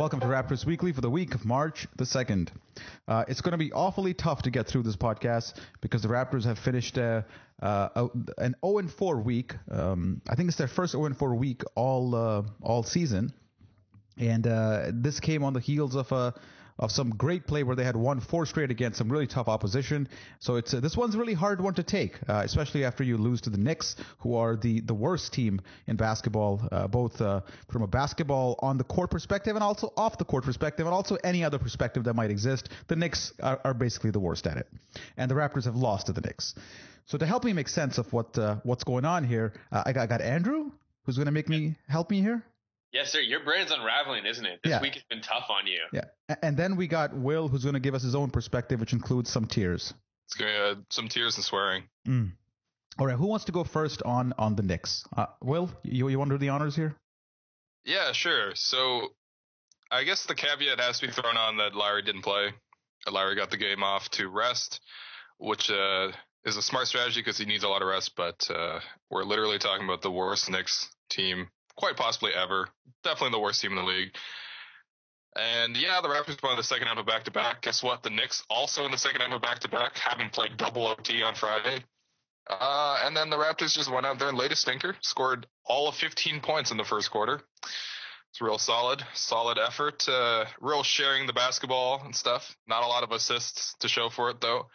welcome to Raptors Weekly for the week of March the 2nd. It's going to be awfully tough to get through this podcast because the Raptors have finished an 0-4 week. I think it's their first 0-4 week all season. And this came on the heels of some great play where they had won 4 straight against some really tough opposition. So it's this one's a really hard one to take, especially after you lose to the Knicks, who are the worst team in basketball, both from a basketball on the court perspective and also off the court perspective and also any other perspective that might exist. The Knicks are basically the worst at it. And the Raptors have lost to the Knicks. So to help me make sense of what's going on here, I got Andrew, who's going to help me here. Yes, sir. Your brain's unraveling, isn't it? This week has been tough on you. Yeah. And then we got Will, who's going to give us his own perspective, which includes some tears. It's going to some tears and swearing. All right. Who wants to go first on the Knicks? Will, you want to do the honors here? Yeah, sure. So I guess the caveat has to be thrown on that Lowry didn't play. Lowry got the game off to rest, which is a smart strategy because he needs a lot of rest. But we're literally talking about the worst Knicks team quite possibly ever. Definitely the worst team in the league. And yeah, the Raptors won the second half of back-to-back. Guess what? The Knicks also in the second half of back-to-back, having played double OT on Friday. And then the Raptors just went out there and laid a stinker, scored all of 15 points in the first quarter. It's real solid effort. Real sharing the basketball and stuff. Not a lot of assists to show for it, though.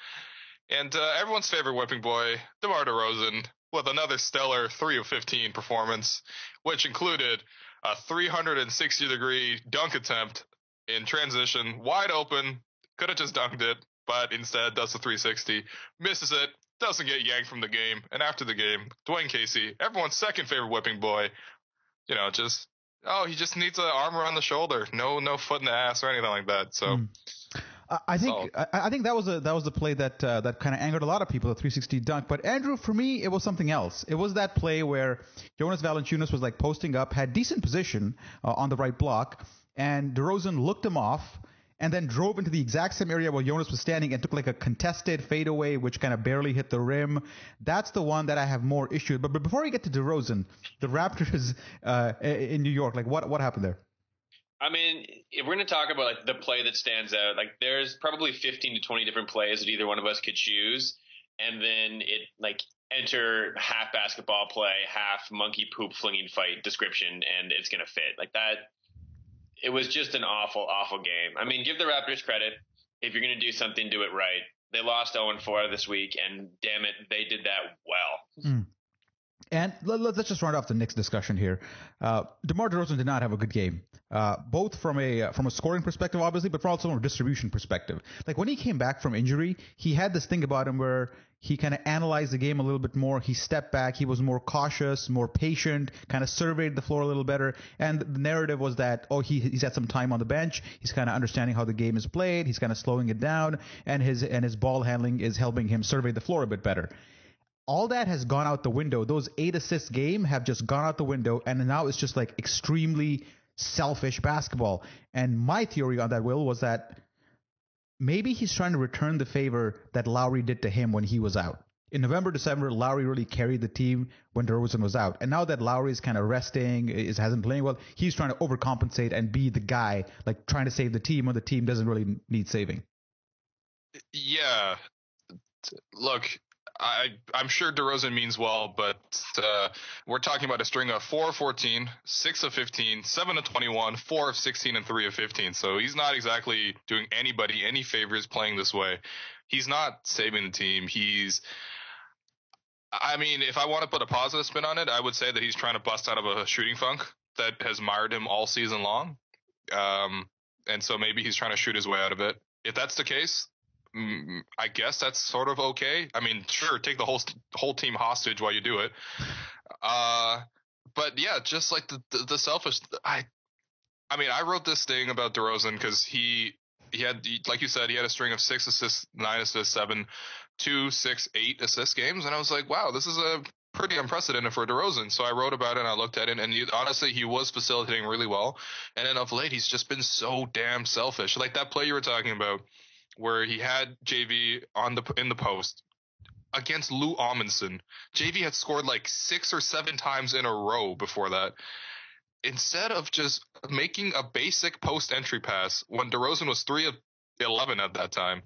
And everyone's favorite whipping boy, DeMar DeRozan, with another stellar 3 of 15 performance, which included a 360-degree dunk attempt in transition, wide open, could have just dunked it, but instead does the 360, misses it, doesn't get yanked from the game, and after the game, Dwane Casey, everyone's second favorite whipping boy, he just needs an arm around the shoulder, no foot in the ass or anything like that, so... I think that was the play that kind of angered a lot of people, the 360 dunk. But Andrew, for me, it was something else. It was that play where Jonas Valanciunas was like posting up, had decent position on the right block, and DeRozan looked him off and then drove into the exact same area where Jonas was standing and took like a contested fadeaway, which kind of barely hit the rim. That's the one that I have more issue with. But before we get to DeRozan, the Raptors in New York, like what happened there? I mean, if we're going to talk about like the play that stands out, like there's probably 15 to 20 different plays that either one of us could choose, and then it like enter half basketball play, half monkey poop flinging fight description, and it's going to fit like that. It was just an awful, awful game. I mean, give the Raptors credit. If you're going to do something, do it right. They lost 0-4 this week, and damn it, they did that well. And let's just run off the Knicks discussion here. DeMar DeRozan did not have a good game, both from a scoring perspective, obviously, but also from a distribution perspective. Like when he came back from injury, he had this thing about him where he kind of analyzed the game a little bit more. He stepped back. He was more cautious, more patient, kind of surveyed the floor a little better. And the narrative was that, he's had some time on the bench. He's kind of understanding how the game is played. He's kind of slowing it down, and his ball handling is helping him survey the floor a bit better. All that has gone out the window. Those 8 assist game have just gone out the window, and now it's just like extremely selfish basketball. And my theory on that, Will, was that maybe he's trying to return the favor that Lowry did to him when he was out. In November, December, Lowry really carried the team when DeRozan was out. And now that Lowry is kind of resting, hasn't playing well, he's trying to overcompensate and be the guy, like trying to save the team when the team doesn't really need saving. Yeah. Look, I'm sure DeRozan means well, but we're talking about a string of 4 of 14, 6 of 15, 7 of 21, 4 of 16, and 3 of 15. So he's not exactly doing anybody any favors playing this way. He's not saving the team. If I want to put a positive spin on it, I would say that he's trying to bust out of a shooting funk that has mired him all season long. And so maybe he's trying to shoot his way out of it. If that's the case, I guess that's sort of okay. I mean, sure, take the whole team hostage while you do it. But yeah, just like the selfish. I wrote this thing about DeRozan because he had, like you said, he had a string of 6 assists, 9 assists, 7, 2, 6, 8 assist games, and I was like, wow, this is a pretty unprecedented for DeRozan. So I wrote about it and I looked at it, and honestly, he was facilitating really well. And then of late, he's just been so damn selfish. Like that play you were talking about, where he had JV in the post against Lou Amundsen. JV had scored like 6 or 7 times in a row before that. instead of just making a basic post-entry pass when DeRozan was 3 of 11 at that time,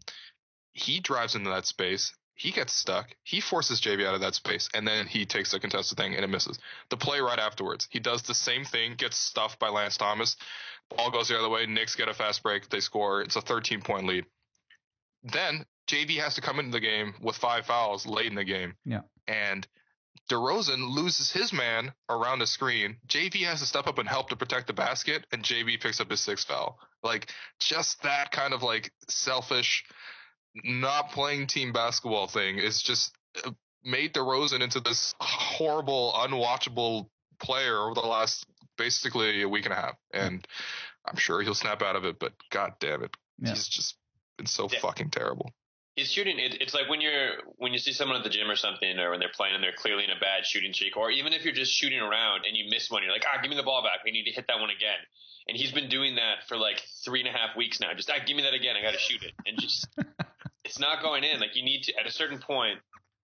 he drives into that space. He gets stuck. He forces JV out of that space, and then he takes the contested thing, and it misses. The play right afterwards, he does the same thing, gets stuffed by Lance Thomas. Ball goes the other way. Knicks get a fast break. They score. It's a 13-point lead. Then JV has to come into the game with 5 fouls late in the game. Yeah. And DeRozan loses his man around the screen. JV has to step up and help to protect the basket, and JV picks up his 6th foul. Like, just that kind of like selfish, not playing team basketball thing is just made DeRozan into this horrible, unwatchable player over the last basically a week and a half. And I'm sure he'll snap out of it, but god damn it. Yeah. He's just been so fucking terrible. He's shooting. It's like when you see someone at the gym or something, or when they're playing and they're clearly in a bad shooting streak, or even if you're just shooting around and you miss one, you're like, give me the ball back. We need to hit that one again. And he's been doing that for like 3.5 weeks now. Just give me that again. I got to shoot it. And just it's not going in. Like, you need to, at a certain point.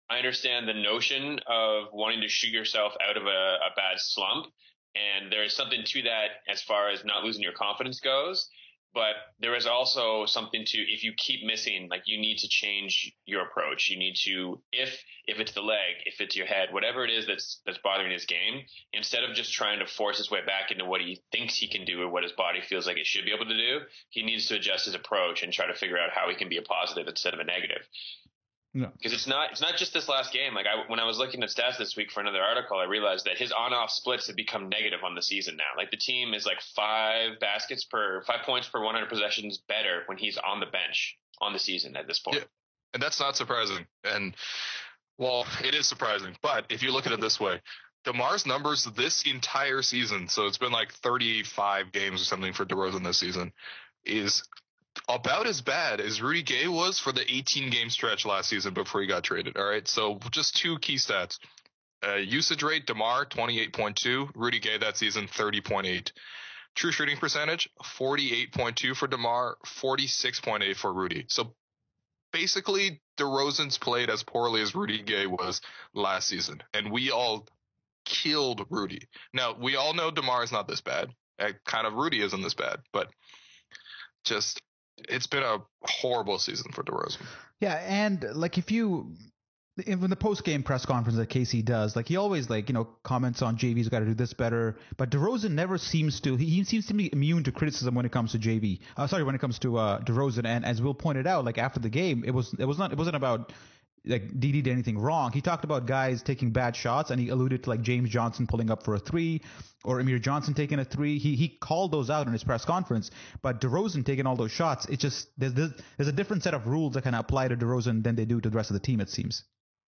I understand the notion of wanting to shoot yourself out of a bad slump, and there is something to that as far as not losing your confidence goes. But there is also something to, if you keep missing, like, you need to change your approach. You need to, if it's the leg, if it's your head, whatever it is that's bothering his game, instead of just trying to force his way back into what he thinks he can do or what his body feels like it should be able to do, he needs to adjust his approach and try to figure out how he can be a positive instead of a negative. Because it's not just this last game. Like, when I was looking at stats this week for another article, I realized that his on-off splits have become negative on the season now. Like, the team is like 5 points per 100 possessions better when he's on the bench on the season at this point. Yeah. And that's not surprising. And, well, it is surprising. But if you look at it this way, DeMar's numbers this entire season, so it's been like 35 games or something for DeRozan this season, is about as bad as Rudy Gay was for the 18-game stretch last season before he got traded. All right, so just 2 key stats. Usage rate, DeMar, 28.2. Rudy Gay that season, 30.8. True shooting percentage, 48.2 for DeMar, 46.8 for Rudy. So basically, DeRozan's played as poorly as Rudy Gay was last season, and we all killed Rudy. Now, we all know DeMar is not this bad. Kind of Rudy isn't this bad, but just it's been a horrible season for DeRozan. Yeah, and like in the post-game press conference that Casey does, like, he always comments on JV's got to do this better, but DeRozan never seems to. He seems to be immune to criticism when it comes to JV. When it comes to DeRozan, and as Will pointed out, like, after the game, it wasn't about like DD did anything wrong. He talked about guys taking bad shots, and he alluded to like James Johnson pulling up for a 3 or Amir Johnson taking a 3. He called those out in his press conference, but DeRozan taking all those shots, it's just there's a different set of rules that kind of apply to DeRozan than they do to the rest of the team, it seems.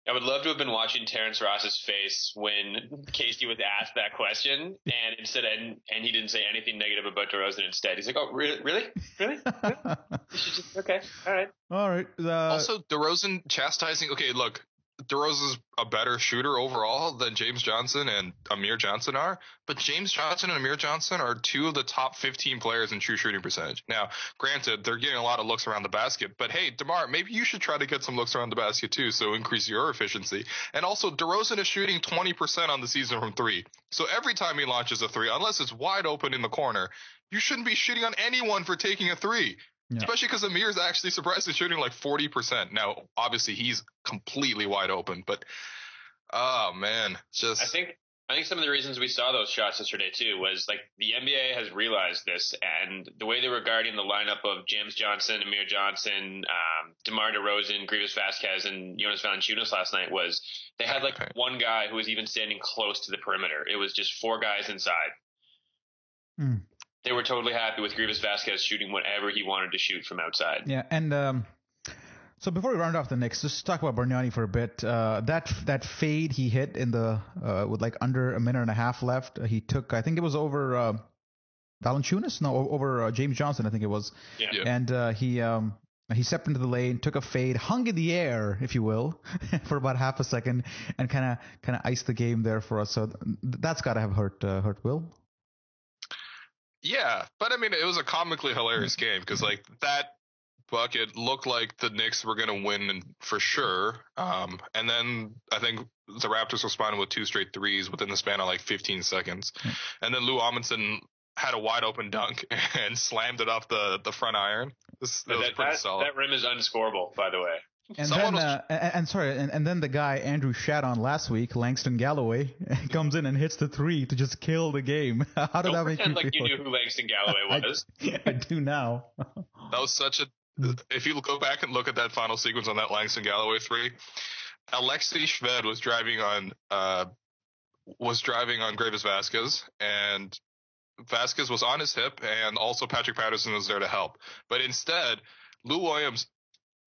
I would love to have been watching Terrence Ross's face when Casey was asked that question, and he didn't say anything negative about DeRozan. Instead, he's like, "Oh, really? Okay, all right." Also, DeRozan chastising. Okay, look, DeRozan's a better shooter overall than James Johnson and Amir Johnson are, but James Johnson and Amir Johnson are 2 of the top 15 players in true shooting percentage. Now, granted, they're getting a lot of looks around the basket, but hey, DeMar, maybe you should try to get some looks around the basket too, so increase your efficiency. And also, DeRozan is shooting 20% on the season from 3. So every time he launches a 3, unless it's wide open in the corner, you shouldn't be shitting on anyone for taking a 3. Yeah. Especially because Amir's actually surprisingly shooting like 40%. Now, obviously, he's completely wide open, but oh man, just I think some of the reasons we saw those shots yesterday too was like the NBA has realized this, and the way they were guarding the lineup of James Johnson, Amir Johnson, DeMar DeRozan, Grievous Vasquez, and Jonas Valanciunas last night was they had like one guy who was even standing close to the perimeter. It was just 4 guys inside. They were totally happy with Grievous Vasquez shooting whatever he wanted to shoot from outside. Yeah, and so before we round off the Knicks, just talk about Bargnani for a bit. That fade he hit in the with like under a minute and a half left, he took, I think it was over Valanciunas? No, over James Johnson, I think it was. Yeah. And he stepped into the lane, took a fade, hung in the air, if you will, for about half a second, and kind of iced the game there for us. So that's got to have hurt Will. Yeah, but I mean, it was a comically hilarious game because like that puck, it looked like the Knicks were going to win for sure. And then I think the Raptors responded with 2 straight threes within the span of like 15 seconds. And then Lou Amundsen had a wide open dunk and slammed it off the front iron. That was pretty solid. That rim is unscorable, by the way. And then the guy Andrew shat on last week, Langston Galloway, comes in and hits the 3 to just kill the game. How did that make you feel? Like you knew who Langston Galloway was. I do now. That was such a. If you go back and look at that final sequence on that Langston Galloway 3, Alexei Shved was driving on Gravis Vasquez, and Vasquez was on his hip, and also Patrick Patterson was there to help. But instead, Lou Williams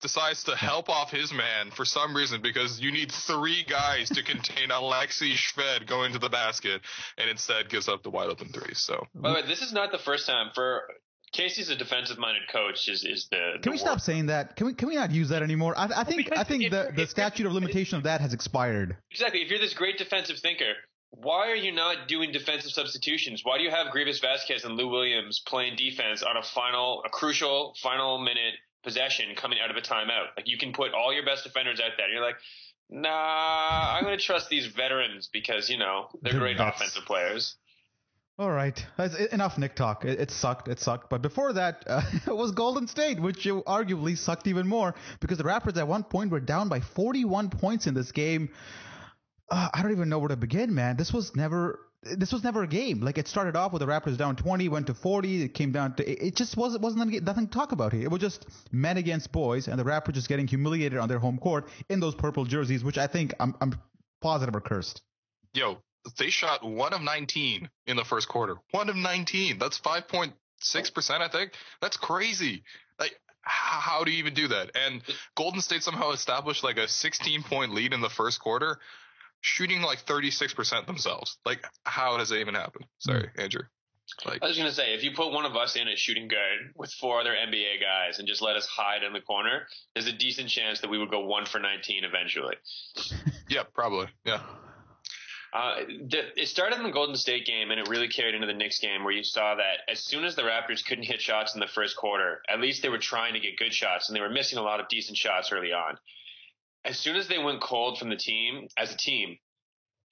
decides to help off his man for some reason, because you need 3 guys to contain Alexei Shved going to the basket, and instead gives up the wide open 3. So, by the way, this is not the first time for Casey's a defensive-minded coach. Can we stop saying that? Can we not use that anymore? I think the statute of limitation of that has expired. Exactly. If you're this great defensive thinker, why are you not doing defensive substitutions? Why do you have Gravis Vasquez and Lou Williams playing defense on a crucial final minute possession coming out of a timeout? Like, you can put all your best defenders out there. And you're like, nah, I'm going to trust these veterans because, they're great offensive players. All right. Enough Knick talk. It sucked. But before that, it was Golden State, which arguably sucked even more because the Raptors at one point were down by 41 points in this game. I don't even know where to begin, man. This was never a game. Like, it started off with the Raptors down 20, went to 40. It came down to it just wasn't nothing to talk about here. It was just men against boys, and the Raptors just getting humiliated on their home court in those purple jerseys, which I think I'm positive are cursed. Yo, they shot 1 of 19 in the first quarter. 1 of 19. That's 5.6%, I think. That's crazy. Like, how do you even do that? And Golden State somehow established like a 16-point lead in the first quarter, shooting like 36% themselves. Like, how does that even happen? Sorry, Andrew. I was going to say, if you put one of us in at shooting guard with 4 other NBA guys and just let us hide in the corner, there's a decent chance that we would go 1 for 19 eventually. Yeah, probably. Yeah. It started in the Golden State game, and it really carried into the Knicks game, where you saw that as soon as the Raptors couldn't hit shots in the first quarter, at least they were trying to get good shots, and they were missing a lot of decent shots early on. As soon as they went cold from the team, as a team,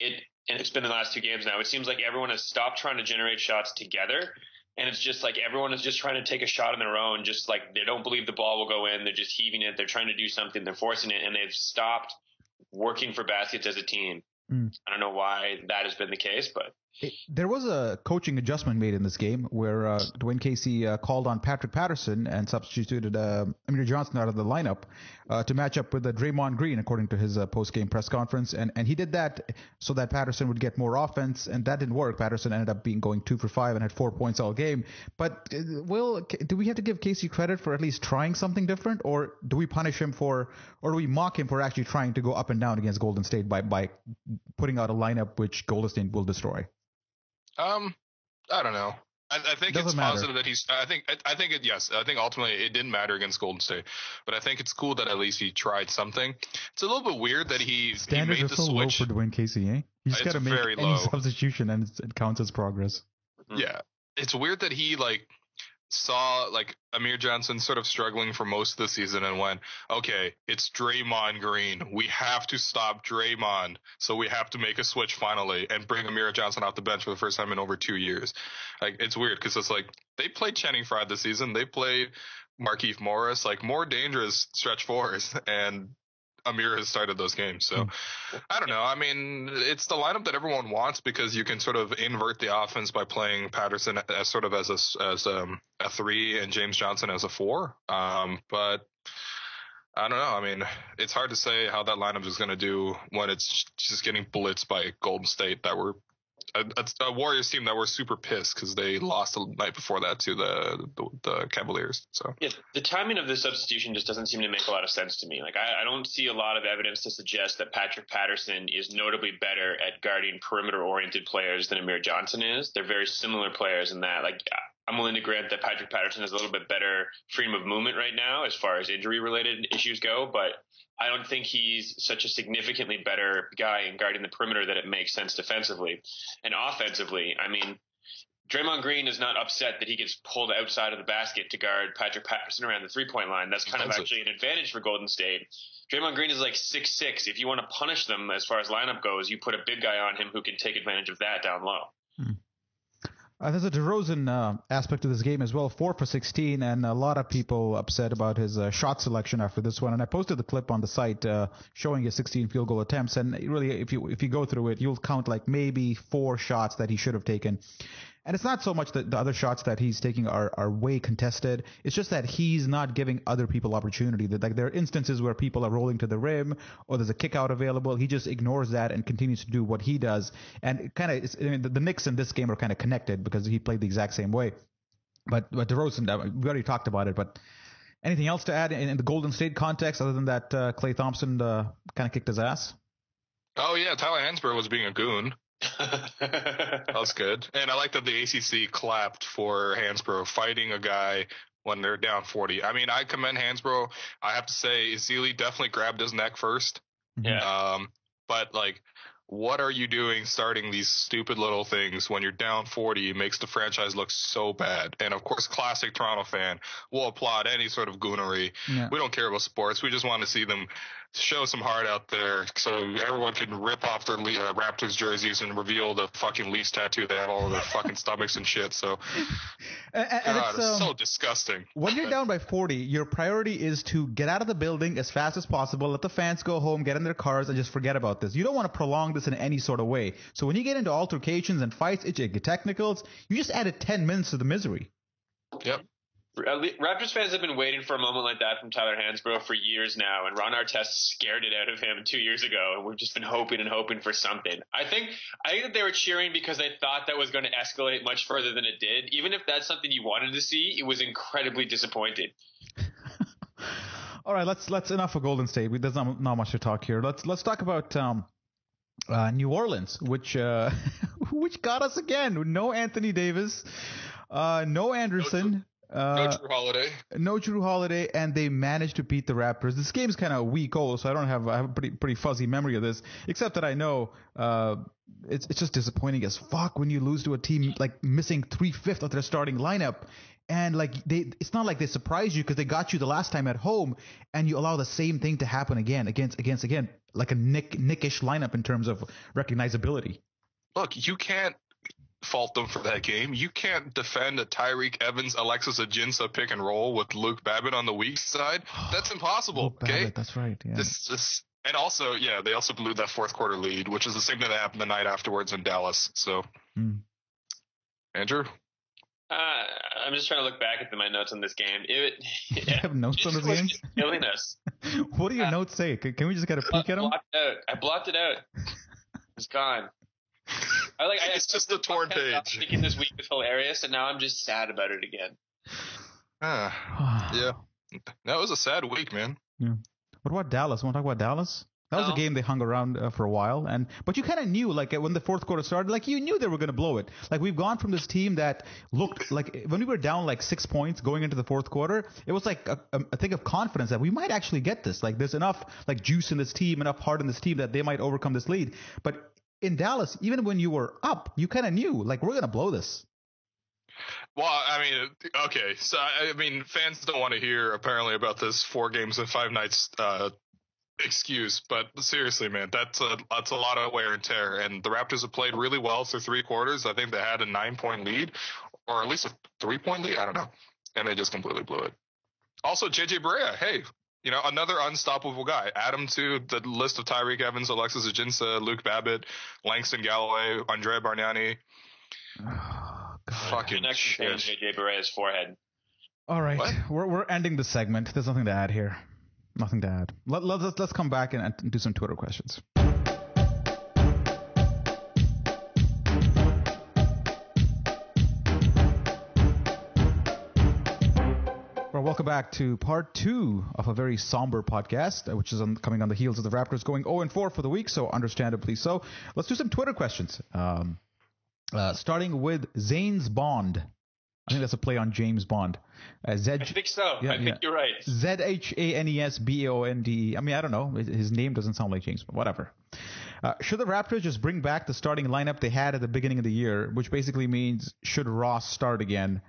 and it's been the last 2 games now, it seems like everyone has stopped trying to generate shots together, and it's just like everyone is just trying to take a shot on their own, just like they don't believe the ball will go in, they're just heaving it, they're trying to do something, they're forcing it, and they've stopped working for baskets as a team. I don't know why that has been the case, but there was a coaching adjustment made in this game where Dwane Casey called on Patrick Patterson and substituted Amir Johnson out of the lineup to match up with Draymond Green, according to his post-game press conference. And he did that so that Patterson would get more offense, and that didn't work. Patterson ended up going 2 for 5 and had 4 points all game. But do we have to give Casey credit for at least trying something different, or do we punish him or do we mock him for actually trying to go up and down against Golden State by putting out a lineup which Golden State will destroy? I don't know. I think it's positive that he's. I think yes. I think ultimately it didn't matter against Golden State, but I think it's cool that at least he tried something. It's a little bit weird that he made the switch. Standards are so low for Dwane Casey, eh? You just got to make any substitution and it counts as progress. Yeah, it's weird that he saw Amir Johnson sort of struggling for most of the season and went, okay, it's Draymond Green. We have to stop Draymond. So we have to make a switch finally and bring Amir Johnson off the bench for the first time in over 2 years. It's weird because it's they played Channing Frye this season. They played Markieff Morris, more dangerous stretch fours, and Amir has started those games. So I don't know. I mean, it's the lineup that everyone wants because you can sort of invert the offense by playing Patterson as sort of as a 3 and James Johnson as a 4. But I don't know. I mean, it's hard to say how that lineup is going to do when it's just getting blitzed by Golden State that were a Warriors team that were super pissed because they lost the night before that to the Cavaliers. So yeah, the timing of the substitution just doesn't seem to make a lot of sense to me. I don't see a lot of evidence to suggest that Patrick Patterson is notably better at guarding perimeter-oriented players than Amir Johnson is. They're very similar players in that. I'm willing to grant that Patrick Patterson has a little bit better freedom of movement right now as far as injury-related issues go, but I don't think he's such a significantly better guy in guarding the perimeter that it makes sense defensively. And offensively, I mean, Draymond Green is not upset that he gets pulled outside of the basket to guard Patrick Patterson around the 3-point line. That's kind of actually an advantage for Golden State. Draymond Green is like 6'6". If you want to punish them as far as lineup goes, you put a big guy on him who can take advantage of that down low. There's a DeRozan aspect of this game as well, 4 for 16, and a lot of people upset about his shot selection after this one. And I posted the clip on the site showing his 16 field goal attempts. And really, if you go through it, you'll count like maybe 4 shots that he should have taken. And it's not so much that the other shots that he's taking are way contested. It's just that he's not giving other people opportunity. Like there are instances where people are rolling to the rim or there's a kick out available. He just ignores that and continues to do what he does. And the Knicks in this game are kind of connected because he played the exact same way. But DeRozan, we already talked about it. But anything else to add in the Golden State context other than that Klay Thompson kind of kicked his ass? Oh, yeah. Tyler Hansbrough was being a goon. That was good. And I like that the ACC clapped for Hansbrough fighting a guy when they're down 40. I mean, I commend Hansbrough. I have to say, Ezeli definitely grabbed his neck first. Yeah. But, like, what are you doing starting these stupid little things when you're down 40? It makes the franchise look so bad. And, of course, classic Toronto fan will applaud any sort of goonery. Yeah. We don't care about sports. We just want to see them show some heart out there so everyone can rip off their Raptors jerseys and reveal the fucking Leafs tattoo they have all over their fucking stomachs and shit. So, God, it's so disgusting. When you're down by 40, your priority is to get out of the building as fast as possible, let the fans go home, get in their cars, and just forget about this. You don't want to prolong this in any sort of way. So when you get into altercations and fights, technicals, you just added 10 minutes to the misery. Yep. Raptors fans have been waiting for a moment like that from Tyler Hansbrough for years now, and Ron Artest scared it out of him 2 years ago, and we've just been hoping and hoping for something. I think that they were cheering because they thought that was going to escalate much further than it did. Even if that's something you wanted to see, it was incredibly disappointing. All right, let's enough of Golden State. There's not much to talk here. Let's talk about New Orleans, which got us again. No Anthony Davis, no Anderson. No Drew Holiday. No Drew Holiday, and they managed to beat the Raptors. This game's kind of a week old, so I have a pretty fuzzy memory of this, except that I know it's just disappointing as fuck when you lose to a team like missing 3/5 of their starting lineup. And like it's not like they surprised you because they got you the last time at home, and you allow the same thing to happen again, against like a Knickish lineup in terms of recognizability. Look, you can't fault them for that game. You can't defend a Tyreek Evans, Alexis Ajinça pick and roll with Luke Babbitt on the weak side. That's impossible. Luke okay, Babbitt, that's right. Yeah. And also, they also blew that fourth quarter lead, which is the same thing that happened the night afterwards in Dallas. So, Andrew. I'm just trying to look back at my notes on this game. You have notes on this game? Killing us. What do your notes say? Can we just get a peek at them? I blocked it out. It's gone. It's just a torn page. Thinking this week was hilarious, and now I'm just sad about it again. Yeah. That was a sad week, man. Yeah. What about Dallas? Want to talk about Dallas? That was a game they hung around for a while, but you kind of knew, like when the fourth quarter started, like you knew they were going to blow it. Like we've gone from this team that looked like when we were down like 6 points going into the fourth quarter, it was like a thing of confidence that we might actually get this. Like there's enough like juice in this team, enough heart in this team that they might overcome this lead. But in Dallas, even when you were up, you kind of knew like we're going to blow this. Well, I mean, okay, so I mean, fans don't want to hear apparently about this 4 games and 5 nights excuse, but seriously, man, that's a lot of wear and tear. And the Raptors have played really well through 3 quarters. I think they had a 9-point lead, or at least a 3-point lead. I don't know, and they just completely blew it. Also, JJ Barea, hey, another unstoppable guy. Add him to the list of Tyreek Evans, Alexis Ajinça, Luke Babbitt, Langston Galloway, Andrea Bargnani. Oh, God. Fucking shit. JJ Barea's forehead. All right, we're ending the segment. There's nothing to add here. Nothing to add. Let's come back and do some Twitter questions. Well, welcome back to part 2 of a very somber podcast, which is coming on the heels of the Raptors going 0-4 for the week, so understandably so. Let's do some Twitter questions. Starting with Zane's Bond. I think that's a play on James Bond. I think so. Yeah, I think you're right. ZHANESBAONDE. I mean, I don't know. His name doesn't sound like James, but whatever. Should the Raptors just bring back the starting lineup they had at the beginning of the year, which basically means should Ross start again?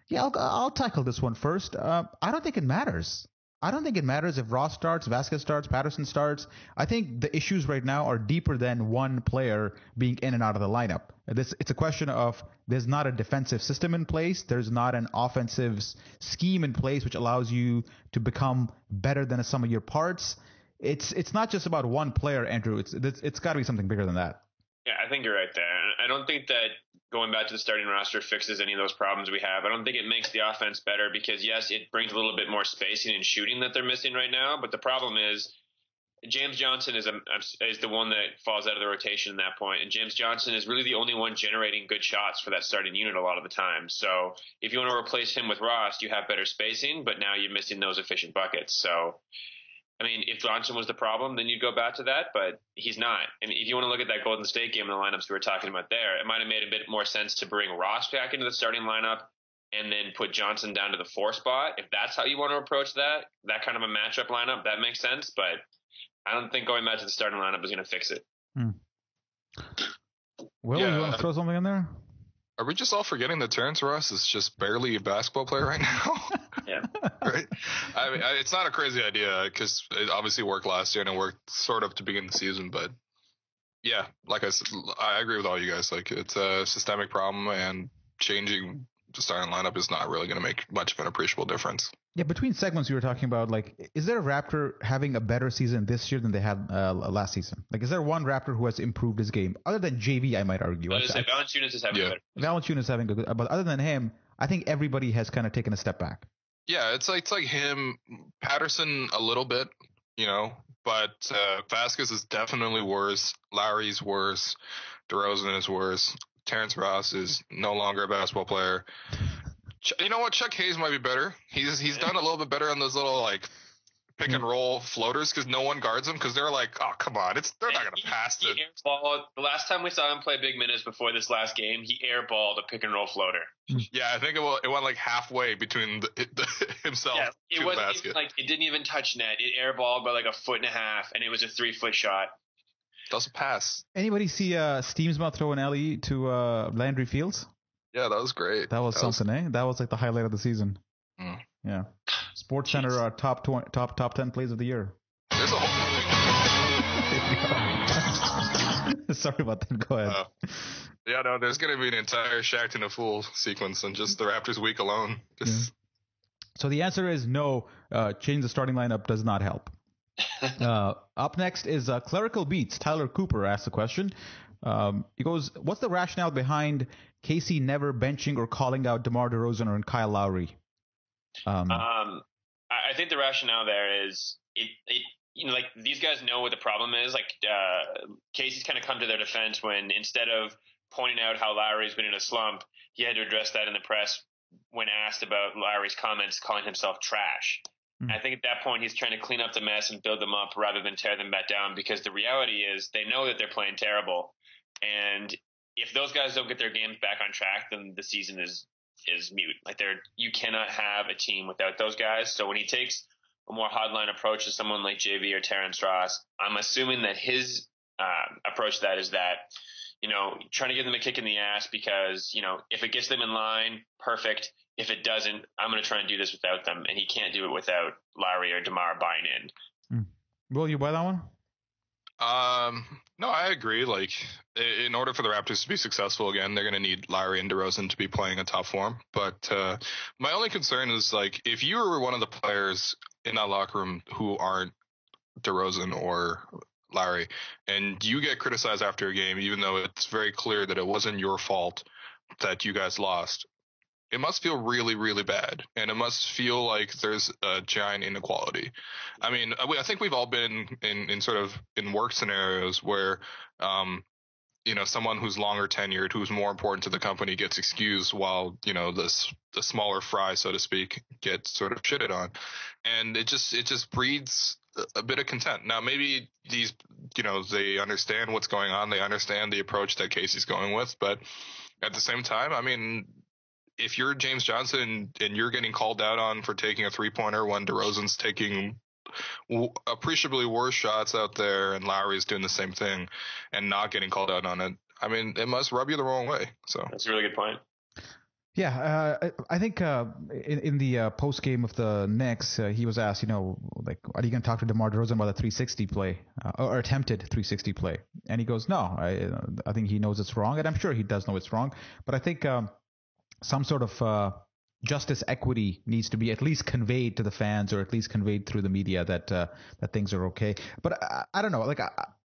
Yeah, I'll tackle this one first. I don't think it matters. I don't think it matters if Ross starts, Vasquez starts, Patterson starts. I think the issues right now are deeper than one player being in and out of the lineup. It's a question of there's not a defensive system in place. There's not an offensive scheme in place which allows you to become better than the sum of your parts. It's not just about one player, Andrew. It's got to be something bigger than that. Yeah, I think you're right there. I don't think that going back to the starting roster fixes any of those problems we have. I don't think it makes the offense better because, yes, it brings a little bit more spacing and shooting that they're missing right now. But the problem is James Johnson is the one that falls out of the rotation in that point. And James Johnson is really the only one generating good shots for that starting unit a lot of the time. So if you want to replace him with Ross, you have better spacing, but now you're missing those efficient buckets. So I mean, if Johnson was the problem, then you'd go back to that, but he's not. I mean, if you want to look at that Golden State game and the lineups we were talking about there, it might have made a bit more sense to bring Ross back into the starting lineup and then put Johnson down to the 4 spot. If that's how you want to approach that kind of a matchup lineup, that makes sense, but I don't think going back to the starting lineup is going to fix it. Will, you want to throw something in there? Are we just all forgetting that Terrence Ross is just barely a basketball player right now? Yeah. Right? I mean, it's not a crazy idea because it obviously worked last year and it worked sort of to begin the season. But yeah, like I said, I agree with all you guys. Like, it's a systemic problem and changing the starting lineup is not really going to make much of an appreciable difference. Yeah, between segments, you were talking about, like, is there a Raptor having a better season this year than they had last season? Like, is there one Raptor who has improved his game? Other than JV, I might argue. Valanciunas is having better. Valanciunas is having a good, but other than him, I think everybody has kind of taken a step back. Yeah, it's like him, Patterson a little bit, but Vasquez is definitely worse. Lowry's worse. DeRozan is worse. Terrence Ross is no longer a basketball player. You know what? Chuck Hayes might be better. He's done a little bit better on those little like pick and roll floaters because no one guards him because they're like, oh come on, they're not gonna pass it. The last time we saw him play big minutes before this last game, he airballed a pick and roll floater. Yeah, I think it went like halfway between himself. Yeah, it wasn't even like it didn't even touch net. It airballed by like a 1.5 foot, and it was a 3-foot shot. Doesn't pass. Anybody see Steamsmouth throw an LE to Landry Fields? Yeah, that was great. That was something, eh? That was like the highlight of the season. Yeah. Sports Center top 10 plays of the year. There's a whole Sorry about that. Go ahead. Yeah, no, there's going to be an entire Shaqtin' a Fool sequence in just the Raptors week alone. So the answer is no. Change the starting lineup does not help. Up next is Clerical Beats. Tyler Cooper asked the question. He goes, what's the rationale behind Casey never benching or calling out DeMar DeRozan or Kyle Lowry? I think the rationale there is like these guys know what the problem is. Like Casey's kind of come to their defense when instead of pointing out how Lowry's been in a slump, he had to address that in the press when asked about Lowry's comments calling himself trash. I think at that point he's trying to clean up the mess and build them up rather than tear them back down because the reality is they know that they're playing terrible. And if those guys don't get their games back on track, then the season is mute. Like you cannot have a team without those guys. So when he takes a more hardline approach to someone like JV or Terrence Ross, I'm assuming that his approach to that is that, trying to give them a kick in the ass because, if it gets them in line, perfect. If it doesn't, I'm going to try and do this without them. And he can't do it without Lowry or DeMar buying in. Will you buy that one? No, I agree. Like, in order for the Raptors to be successful again, they're going to need Lowry and DeRozan to be playing at top form. But my only concern is, like, if you were one of the players in that locker room who aren't DeRozan or Lowry, and you get criticized after a game, even though it's very clear that it wasn't your fault that you guys lost, it must feel really, really bad. And it must feel like there's a giant inequality. I mean, I think we've all been in sort of in work scenarios where, someone who's longer tenured, who's more important to the company gets excused while, the smaller fry, so to speak, gets sort of shitted on. And it just breeds a bit of content. Now, maybe these, they understand what's going on. They understand the approach that Casey's going with. But at the same time, I mean, if you're James Johnson and you're getting called out on for taking a 3-pointer when DeRozan's taking appreciably worse shots out there, and Lowry's doing the same thing and not getting called out on it. I mean, it must rub you the wrong way. So that's a really good point. Yeah, I think in the post game of the Knicks, he was asked, like, are you going to talk to DeMar DeRozan about the 360 play or attempted 360 play? And he goes, no, I think he knows it's wrong, and I'm sure he does know it's wrong. But I think some sort of justice equity needs to be at least conveyed to the fans, or at least conveyed through the media that things are okay. But I don't know, like.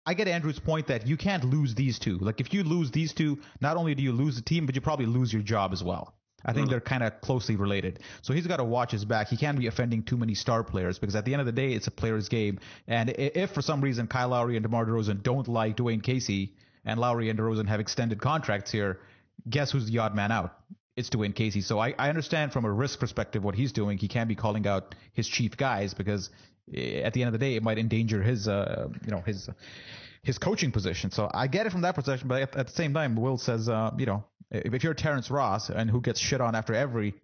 I get Andrew's point that you can't lose these two. Like, if you lose these two, not only do you lose the team, but you probably lose your job as well. I think they're kind of closely related. So he's got to watch his back. He can't be offending too many star players, because at the end of the day, it's a player's game. And if for some reason Kyle Lowry and DeMar DeRozan don't like Dwane Casey, and Lowry and DeRozan have extended contracts here, guess who's the odd man out? It's Dwane Casey. So I understand from a risk perspective what he's doing. He can't be calling out his chief guys, because at the end of the day, it might endanger his coaching position. So I get it from that perspective, but at the same time, Will says, if you're Terrence Ross, and who gets shit on after every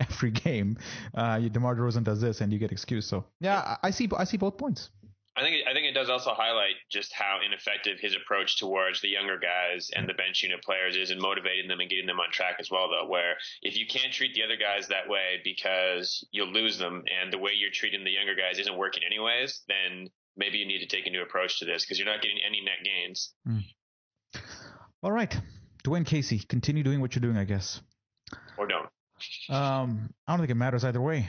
game, DeMar DeRozan does this and you get excused. So yeah, I see both points. I think it does also highlight just how ineffective his approach towards the younger guys and the bench unit players is in motivating them and getting them on track as well, though, where if you can't treat the other guys that way because you'll lose them, and the way you're treating the younger guys isn't working anyways, then maybe you need to take a new approach to this, because you're not getting any net gains. All right. Dwane Casey, continue doing what you're doing, I guess. Or don't. I don't think it matters either way.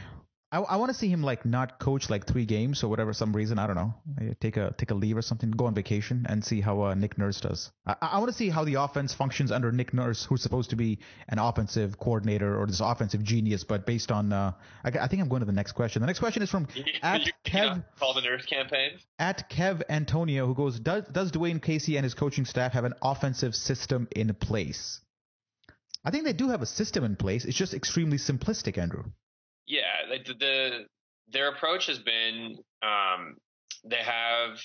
I want to see him like not coach like 3 games or whatever, some reason. I don't know. Take a leave or something, go on vacation and see how Nick Nurse does. I want to see how the offense functions under Nick Nurse, who's supposed to be an offensive coordinator or this offensive genius, but based on I think I'm going to the next question. The next question is from Kev. Call the Nurse campaign. At Kev Antonio, who goes, does Dwane Casey and his coaching staff have an offensive system in place? I think they do have a system in place. It's just extremely simplistic, Andrew. Yeah, like their approach has been they have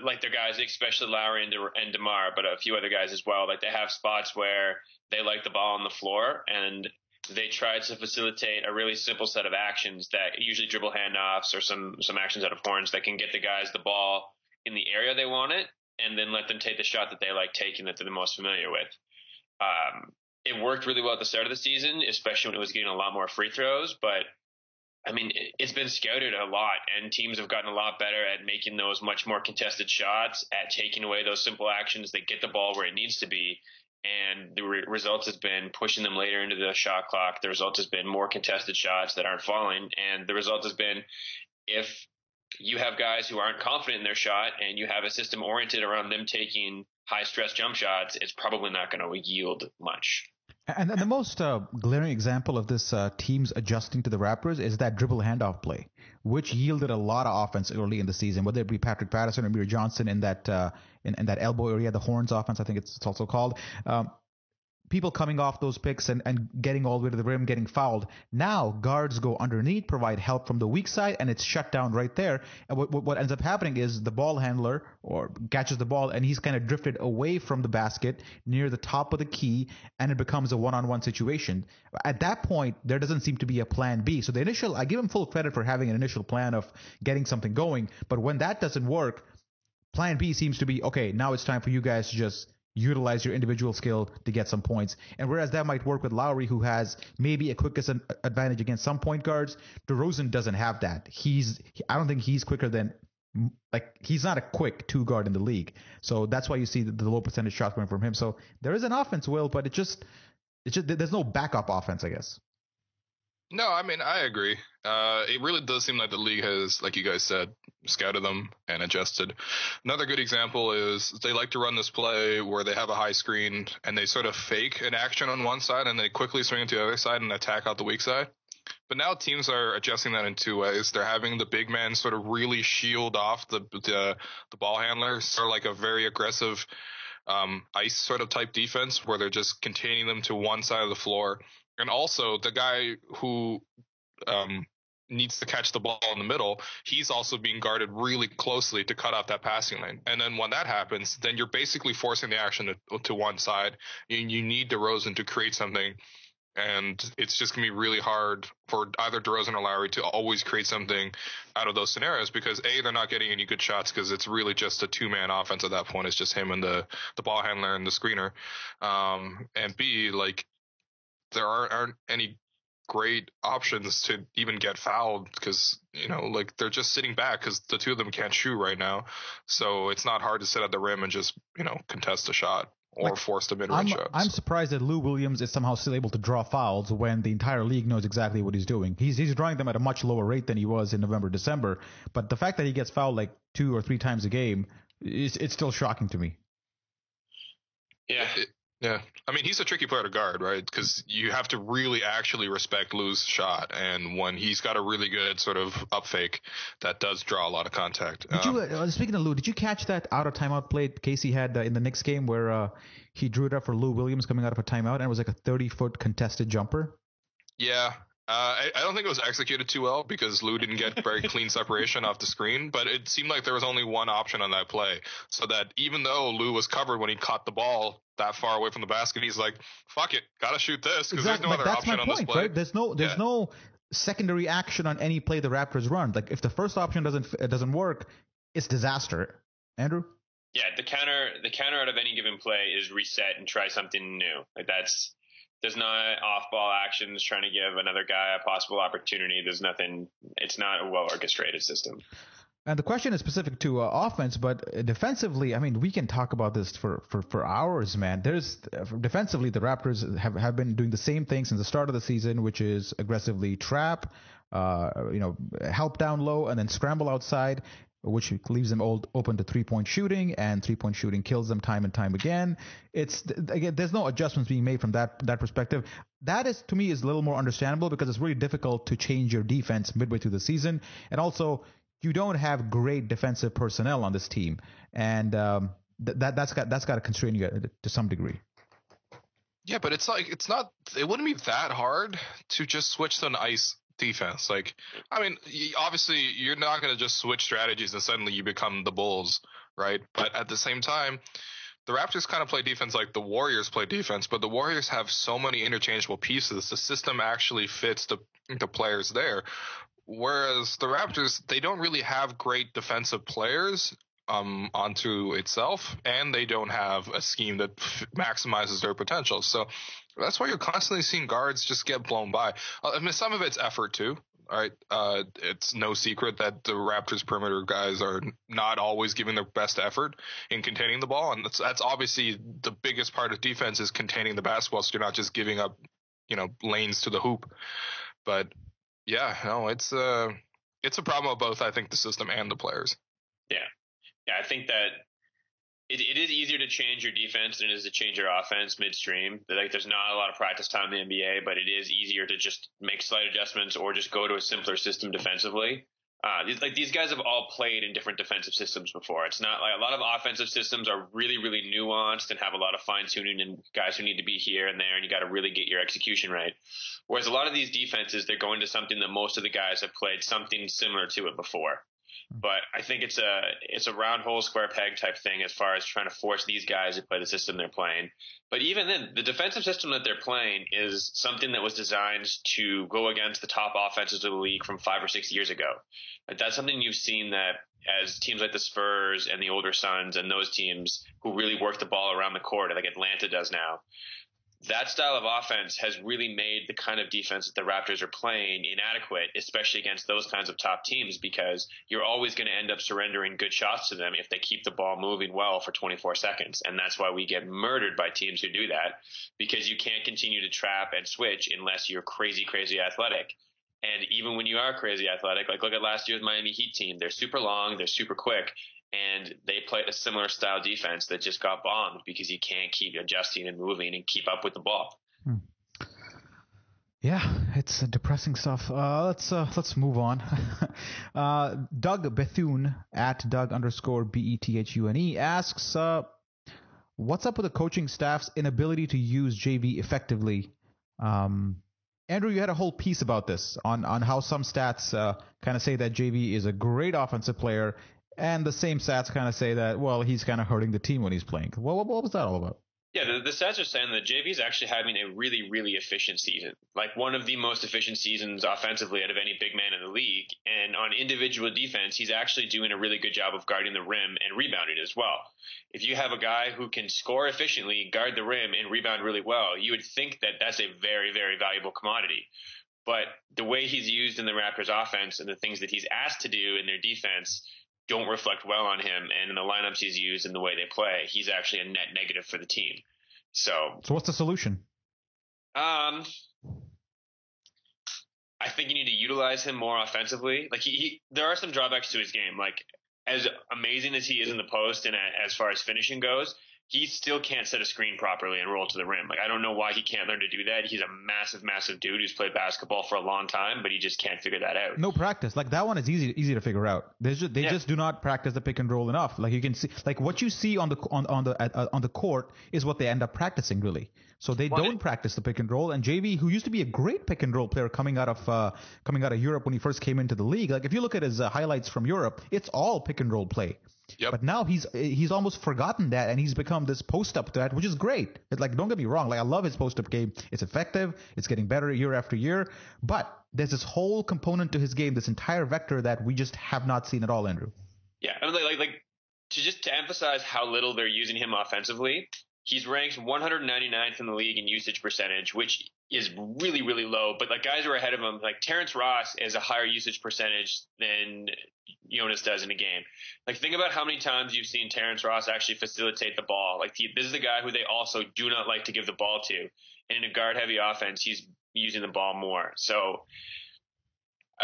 like their guys, especially Lowry and DeMar, but a few other guys as well. Like, they have spots where they like the ball on the floor, and they try to facilitate a really simple set of actions that usually dribble handoffs or some actions out of horns that can get the guys the ball in the area they want it, and then let them take the shot that they like taking, that they're the most familiar with. It worked really well at the start of the season, especially when it was getting a lot more free throws. But, I mean, it's been scouted a lot, and teams have gotten a lot better at making those much more contested shots, at taking away those simple actions that get the ball where it needs to be. And the result has been pushing them later into the shot clock. The result has been more contested shots that aren't falling. And the result has been, if you have guys who aren't confident in their shot and you have a system oriented around them taking high-stress jump shots, it's probably not going to yield much. And the most glaring example of this teams adjusting to the Raptors is that dribble handoff play, which yielded a lot of offense early in the season, whether it be Patrick Patterson or Amir Johnson in that in that elbow area, the horns offense, I think it's also called. People coming off those picks and getting all the way to the rim, getting fouled. Now guards go underneath, provide help from the weak side, and it's shut down right there. And what ends up happening is the ball handler or catches the ball, and he's kind of drifted away from the basket near the top of the key, and it becomes a one-on-one situation. At that point, there doesn't seem to be a plan B. So I give him full credit for having an initial plan of getting something going. But when that doesn't work, plan B seems to be, okay, now it's time for you guys to just utilize your individual skill to get some points. And whereas that might work with Lowry, who has maybe a quickest advantage against some point guards, DeRozan doesn't have that. I don't think he's quicker than, like, he's not a quick 2 guard in the league. So that's why you see the low percentage shots coming from him. So there is an offense, Will, but it's just there's no backup offense, I guess. No, I mean, I agree. It really does seem like the league has, like you guys said, scouted them and adjusted. Another good example is they like to run this play where they have a high screen and they sort of fake an action on one side and they quickly swing it to the other side and attack out the weak side. But now teams are adjusting that in 2 ways. They're having the big man sort of really shield off the ball handler, sort of like a very aggressive ice sort of type defense where they're just containing them to one side of the floor. And also the guy who needs to catch the ball in the middle, he's also being guarded really closely to cut off that passing lane. And then when that happens, then you're basically forcing the action to one side. You need DeRozan to create something And it's just going to be really hard for either DeRozan or Lowry to always create something out of those scenarios because, A, they're not getting any good shots because it's really just a two-man offense at that point. It's just him and the ball handler and the screener. And B, like, there aren't any great options to even get fouled because, you know, like, they're just sitting back because the two of them can't shoot right now. So it's not hard to sit at the rim and just, you know, contest a shot. Or force the mid-range shots. I'm surprised that Lou Williams is somehow still able to draw fouls when the entire league knows exactly what he's doing. He's drawing them at a much lower rate than he was in November, December. But the fact that he gets fouled like 2 or 3 times a game, it's still shocking to me. Yeah. Yeah. I mean, he's a tricky player to guard, right? Because you have to really actually respect Lou's shot. And when he's got a really good sort of up fake, that does draw a lot of contact. Speaking of Lou, did you catch that out of timeout play Casey had in the Knicks game where he drew it up for Lou Williams coming out of a timeout and it was like a 30-foot contested jumper? Yeah. I don't think it was executed too well because Lou didn't get very clean separation off the screen, but it seemed like there was only one option on that play. So that even though Lou was covered when he caught the ball that far away from the basket, he's like, fuck it, gotta shoot this because there's no other option on this play. Right? There's no secondary action on any play the Raptors run. Like if the first option doesn't work, it's disaster. Andrew? Yeah, the counter out of any given play is reset and try something new. Like there's not off-ball actions trying to give another guy a possible opportunity. There's nothing. It's not a well-orchestrated system. And the question is specific to offense, but defensively, I mean, we can talk about this for hours, man. Defensively, the Raptors have been doing the same thing since the start of the season, which is aggressively trap, help down low, and then scramble outside, which leaves them all open to three-point shooting, and three-point shooting kills them time and time again. There's no adjustments being made from that perspective. That is, to me, is a little more understandable because it's really difficult to change your defense midway through the season, and also you don't have great defensive personnel on this team, and that's got to constrain you to some degree. Yeah, but it wouldn't be that hard to just switch to an ice defense. Like, I mean, obviously you're not going to just switch strategies and suddenly you become the Bulls, right? But at the same time, the Raptors kind of play defense like the Warriors play defense, but the Warriors have so many interchangeable pieces. The system actually fits the players there. Whereas the Raptors, they don't really have great defensive players onto itself, and they don't have a scheme that maximizes their potential. So that's why you're constantly seeing guards just get blown by. I mean, some of it's effort too. All right, it's no secret that the Raptors perimeter guys are not always giving their best effort in containing the ball, and that's obviously the biggest part of defense is containing the basketball, so you're not just giving up, lanes to the hoop. But yeah, no, it's a problem of both. I think the system and the players. Yeah, I think that it is easier to change your defense than it is to change your offense midstream. Like, there's not a lot of practice time in the NBA, but it is easier to just make slight adjustments or just go to a simpler system defensively. These guys have all played in different defensive systems before. It's not like a lot of offensive systems are really, really nuanced and have a lot of fine tuning and guys who need to be here and there, and you got to really get your execution right. Whereas a lot of these defenses, they're going to something that most of the guys have played something similar to it before. But I think it's a round hole, square peg type thing as far as trying to force these guys to play the system they're playing. But even then, the defensive system that they're playing is something that was designed to go against the top offenses of the league from 5 or 6 years ago. Like, that's something you've seen that as teams like the Spurs and the older Suns and those teams who really work the ball around the court, like Atlanta does now. That style of offense has really made the kind of defense that the Raptors are playing inadequate, especially against those kinds of top teams, because you're always going to end up surrendering good shots to them if they keep the ball moving well for 24 seconds. And that's why we get murdered by teams who do that, because you can't continue to trap and switch unless you're crazy, crazy athletic. And even when you are crazy athletic, like look at last year's Miami Heat team. They're super long, they're super quick, and they played a similar style defense that just got bombed because you can't keep adjusting and moving and keep up with the ball. Yeah, it's depressing stuff. Let's move on. Doug Bethune at Doug_BETHUNE asks, what's up with the coaching staff's inability to use JV effectively? Andrew, you had a whole piece about this on how some stats kind of say that JV is a great offensive player, and the same stats kind of say that, well, he's kind of hurting the team when he's playing. What was that all about? Yeah, the stats are saying that JV is actually having a really, really efficient season. Like one of the most efficient seasons offensively out of any big man in the league. And on individual defense, he's actually doing a really good job of guarding the rim and rebounding as well. If you have a guy who can score efficiently, guard the rim, and rebound really well, you would think that that's a very, very valuable commodity. But the way he's used in the Raptors offense and the things that he's asked to do in their defense don't reflect well on him. And in the lineups he's used and the way they play, he's actually a net negative for the team. So what's the solution? I think you need to utilize him more offensively. Like there are some drawbacks to his game. Like as amazing as he is in the post and as far as finishing goes, he still can't set a screen properly and roll to the rim. Like I don't know why he can't learn to do that. He's a massive, massive dude who's played basketball for a long time, but he just can't figure that out. No practice. Like that one is easy to figure out. They just do not practice the pick and roll enough. Like you can see, like what you see on the court is what they end up practicing really. So they don't practice the pick and roll. And JV, who used to be a great pick and roll player coming out of Europe when he first came into the league, like if you look at his highlights from Europe, it's all pick and roll play. Yep. But now he's almost forgotten that, and he's become this post-up threat, which is great. Like, don't get me wrong. Like, I love his post-up game. It's effective. It's getting better year after year. But there's this whole component to his game, this entire vector that we just have not seen at all, Andrew. Yeah, I mean, like to emphasize how little they're using him offensively, he's ranked 199th in the league in usage percentage, which is really, really low. But like guys who are ahead of him, like Terrence Ross has a higher usage percentage than Jonas does in a game. Like think about how many times you've seen Terrence Ross actually facilitate the ball. Like this is the guy who they also do not like to give the ball to. And in a guard heavy offense, he's using the ball more. So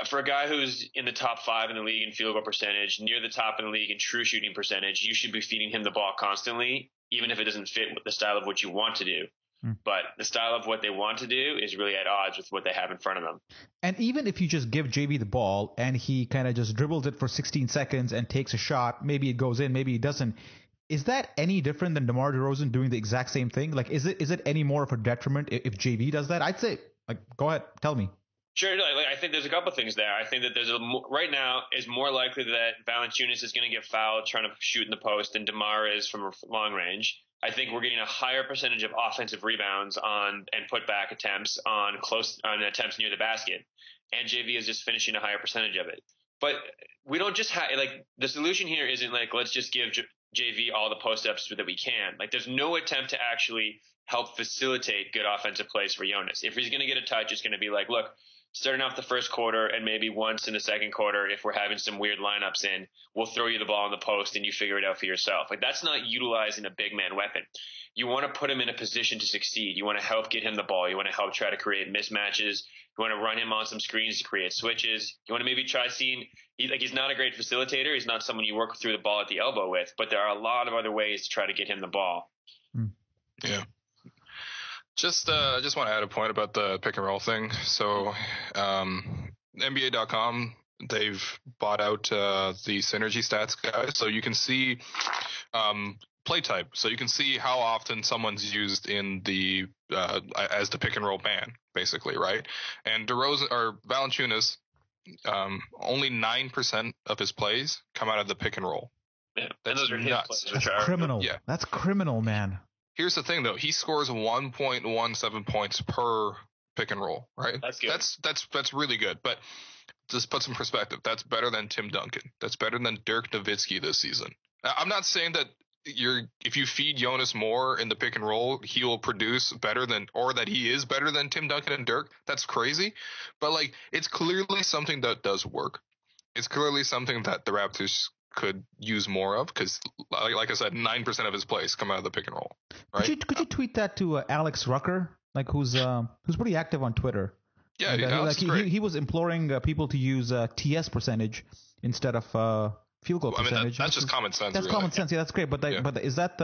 for a guy who's in the top 5 in the league in field goal percentage, near the top in the league in true shooting percentage, you should be feeding him the ball constantly, even if it doesn't fit with the style of what you want to do. But the style of what they want to do is really at odds with what they have in front of them. And even if you just give JV the ball and he kind of just dribbles it for 16 seconds and takes a shot, maybe it goes in, maybe it doesn't. Is that any different than DeMar DeRozan doing the exact same thing? Like, is it any more of a detriment if JV does that? I'd say, like, go ahead, tell me. Sure. I think there's a couple things there. I think that right now is more likely that Valanciunas is going to get fouled trying to shoot in the post than DeMar is from long range. I think we're getting a higher percentage of offensive rebounds and putback attempts on attempts near the basket, and JV is just finishing a higher percentage of it. But we don't just have the solution here isn't like let's just give JV all the post ups that we can. Like there's no attempt to actually help facilitate good offensive plays for Jonas. If he's going to get a touch, it's going to be like, look, starting off the first quarter and maybe once in the second quarter, if we're having some weird lineups in, we'll throw you the ball in the post and you figure it out for yourself. Like that's not utilizing a big man weapon. You want to put him in a position to succeed. You want to help get him the ball. You want to help try to create mismatches. You want to run him on some screens to create switches. You want to maybe try seeing he's not a great facilitator. He's not someone you work through the ball at the elbow with, but there are a lot of other ways to try to get him the ball. Yeah. Just want to add a point about the pick and roll thing. So, NBA.com, they've bought out the synergy stats guys, so you can see play type. So you can see how often someone's used in the as the pick and roll man, basically, right? And DeRozan or Valanciunas, only 9% of his plays come out of the pick and roll. Yeah, and those are nuts. That's criminal. Yeah, that's criminal, man. Here's the thing, though. He scores 1.17 points per pick and roll, right? That's good. That's really good. But just put some perspective. That's better than Tim Duncan. That's better than Dirk Nowitzki this season. Now, I'm not saying that if you feed Jonas more in the pick and roll, he will produce better than, or that he is better than Tim Duncan and Dirk. That's crazy. But like, it's clearly something that does work. It's clearly something that the Raptors could use more of because, like I said, 9% of his plays come out of the pick and roll. Right? Could you tweet that to Alex Rucker, like who's pretty active on Twitter? Yeah, and, he was imploring people to use TS percentage instead of field goal percentage. I mean, that's just common sense. That's really. Common sense. Yeah, that's great. But is that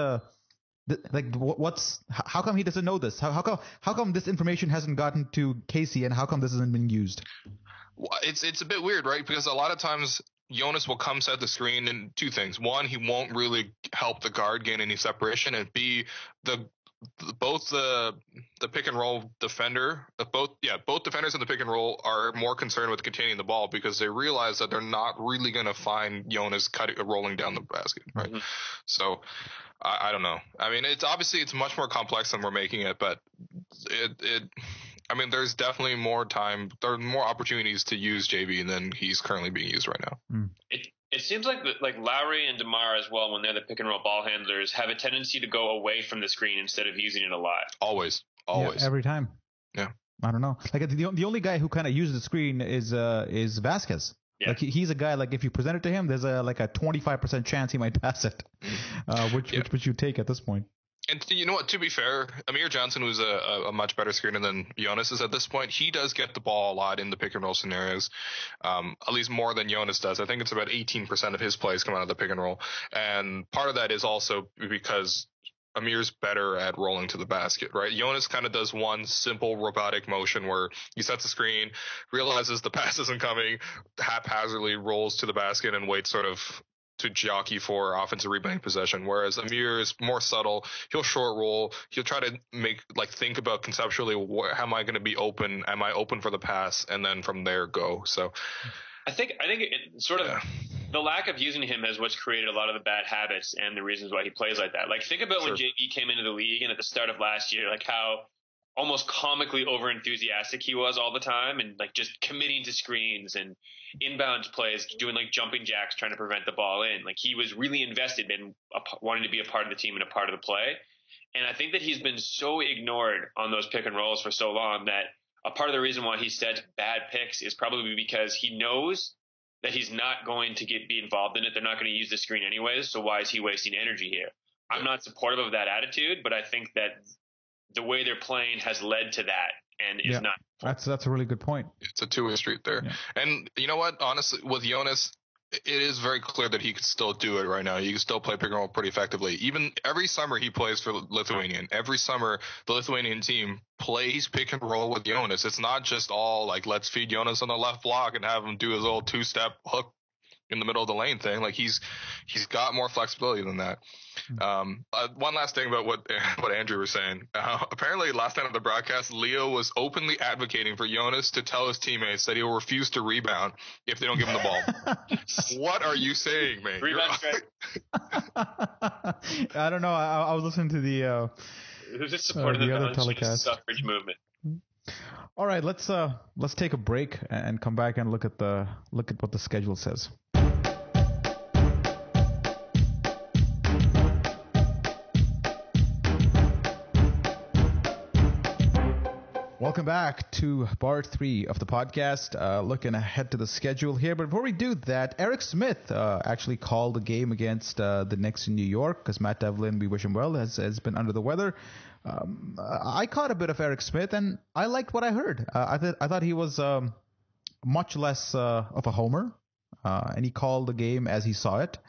how come he doesn't know this? How come this information hasn't gotten to Casey, and how come this hasn't been used? Well, it's a bit weird, right? Because a lot of times Jonas will come set the screen and two things. One, he won't really help the guard gain any separation, and B, the both the pick and roll defender, both defenders in the pick and roll are more concerned with containing the ball because they realize that they're not really going to find Jonas rolling down the basket, right? Mm-hmm. So I don't know. I mean, it's much more complex than we're making it, but I mean, there's definitely more time. There are more opportunities to use JV than he's currently being used right now. Mm. It seems like Lowry and DeMar as well, when they're the pick and roll ball handlers, have a tendency to go away from the screen instead of using it a lot. Always. Yeah, every time. Yeah. I don't know. Like the only guy who kind of uses the screen is Vasquez. Yeah. Like he's a guy, like if you present it to him, there's a 25% chance he might pass it, which you take at this point. And you know what? To be fair, Amir Johnson, who's a much better screener than Jonas is at this point, he does get the ball a lot in the pick and roll scenarios, at least more than Jonas does. I think it's about 18% of his plays come out of the pick and roll, and part of that is also because Amir's better at rolling to the basket, right? Jonas kind of does one simple robotic motion where he sets a screen, realizes the pass isn't coming, haphazardly rolls to the basket and waits sort of to jockey for offensive rebounding possession, whereas Amir is more subtle. He'll short roll. He'll try to think about conceptually, how am I going to be open? Am I open for the pass? And then from there go. So I think it sort of the lack of using him has what's created a lot of the bad habits and the reasons why he plays like that. Like think about when JV came into the league and at the start of last year, like how almost comically over enthusiastic he was all the time and like just committing to screens and inbound plays, doing like jumping jacks, trying to prevent the ball in. Like he was really invested in wanting to be a part of the team and a part of the play. And I think that he's been so ignored on those pick and rolls for so long that a part of the reason why he sets bad picks is probably because he knows that he's not going to be involved in it. They're not going to use the screen anyways. So why is he wasting energy here? I'm not supportive of that attitude, but I think that the way they're playing has led to that and is not. That's a really good point. It's a two-way street there. Yeah. And you know what? Honestly, with Jonas, it is very clear that he can still do it right now. He can still play pick and roll pretty effectively. Even every summer he plays for Lithuanian. Every summer the Lithuanian team plays pick and roll with Jonas. It's not just all like, let's feed Jonas on the left block and have him do his old two-step hook in the middle of the lane thing. Like he's got more flexibility than that. One last thing about what Andrew was saying. Apparently last night on the broadcast, Leo was openly advocating for Jonas to tell his teammates that he will refuse to rebound if they don't give him the ball. What are you saying, man? Rebound straight. I don't know. I was listening to the other telecast. Suffrage movement. All right, let's take a break and come back and look at what the schedule says. Welcome back to part 3 of the podcast. Looking ahead to the schedule here, but before we do that, Eric Smith actually called the game against the Knicks in New York because Matt Devlin, we wish him well, has been under the weather. I caught a bit of Eric Smith, and I liked what I heard. I thought he was much less of a homer, and he called the game as he saw it.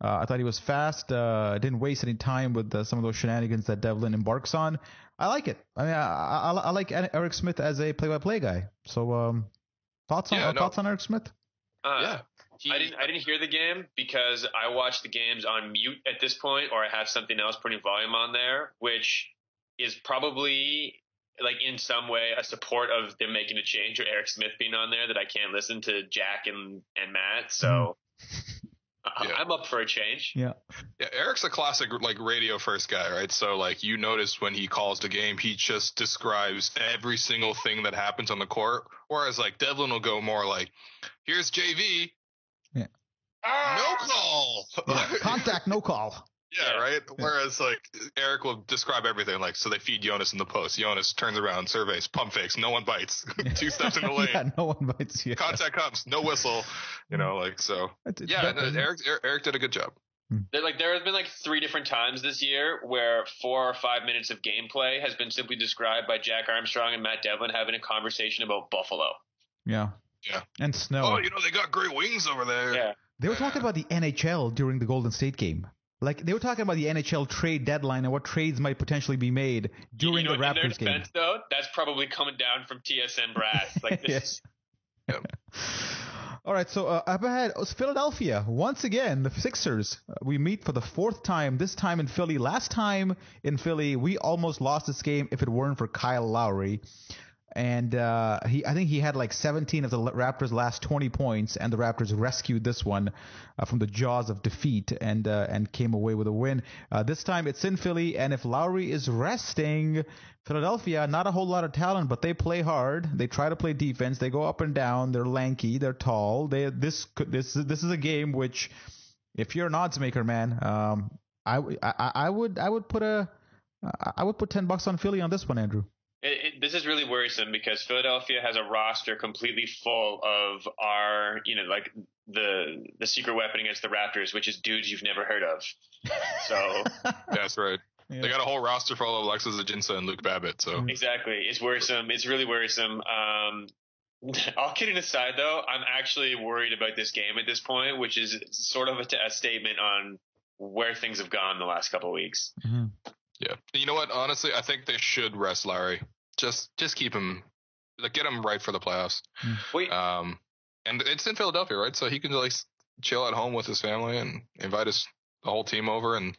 I thought he was fast, didn't waste any time with some of those shenanigans that Devlin embarks on. I like it. I mean, I like Eric Smith as a play-by-play guy. So, thoughts on Eric Smith? I didn't hear the game because I watch the games on mute at this point, or I have something else putting volume on there, which is probably like in some way a support of them making a change or Eric Smith being on there that I can't listen to Jack and Matt. So I'm up for a change. Yeah. Eric's a classic like radio first guy, right? So like you notice when he calls the game, he just describes every single thing that happens on the court. Whereas like Devlin will go more like, here's JV. Yeah. No call. Yeah. Contact, no call. Yeah, right? Whereas, like, Eric will describe everything, like, so they feed Jonas in the post. Jonas turns around, surveys, pump fakes, no one bites. 2 steps in the lane. Yeah, no one bites. Yeah. Contact comes, no whistle. You know, like, so. Eric did a good job. There has been, 3 different times this year where 4 or 5 minutes of gameplay has been simply described by Jack Armstrong and Matt Devlin having a conversation about Buffalo. Yeah. Yeah. And snow. Oh, they got great wings over there. Yeah. They were talking about the NHL during the Golden State game. Like, they were talking about the NHL trade deadline and what trades might potentially be made during the Raptors in their defense, game. Though, that's probably coming down from TSN brass. Like this. Yes. All right, so up ahead was Philadelphia. Once again, the Sixers. We meet for the fourth time, this time in Philly. Last time in Philly, we almost lost this game if it weren't for Kyle Lowry. And I think he had like 17 of the Raptors' last 20 points, and the Raptors rescued this one from the jaws of defeat and came away with a win. This time it's in Philly, and if Lowry is resting, Philadelphia, not a whole lot of talent, but they play hard. They try to play defense. They go up and down. They're lanky. They're tall. This is a game which, if you're an odds maker, man, I would put $10 on Philly on this one, Andrew. This is really worrisome because Philadelphia has a roster completely full of our, like the secret weapon against the Raptors, which is dudes you've never heard of. So that's right. Yeah. They got a whole roster full of Alexis Ajinça and Luke Babbitt. So exactly, it's worrisome. It's really worrisome. All kidding aside, though, I'm actually worried about this game at this point, which is sort of a statement on where things have gone the last couple of weeks. Mm-hmm. Yeah. You know what? Honestly, I think they should rest Lowry. Just keep him, get him right for the playoffs. Wait. And it's in Philadelphia, right? So he can chill at home with his family and invite the whole team over and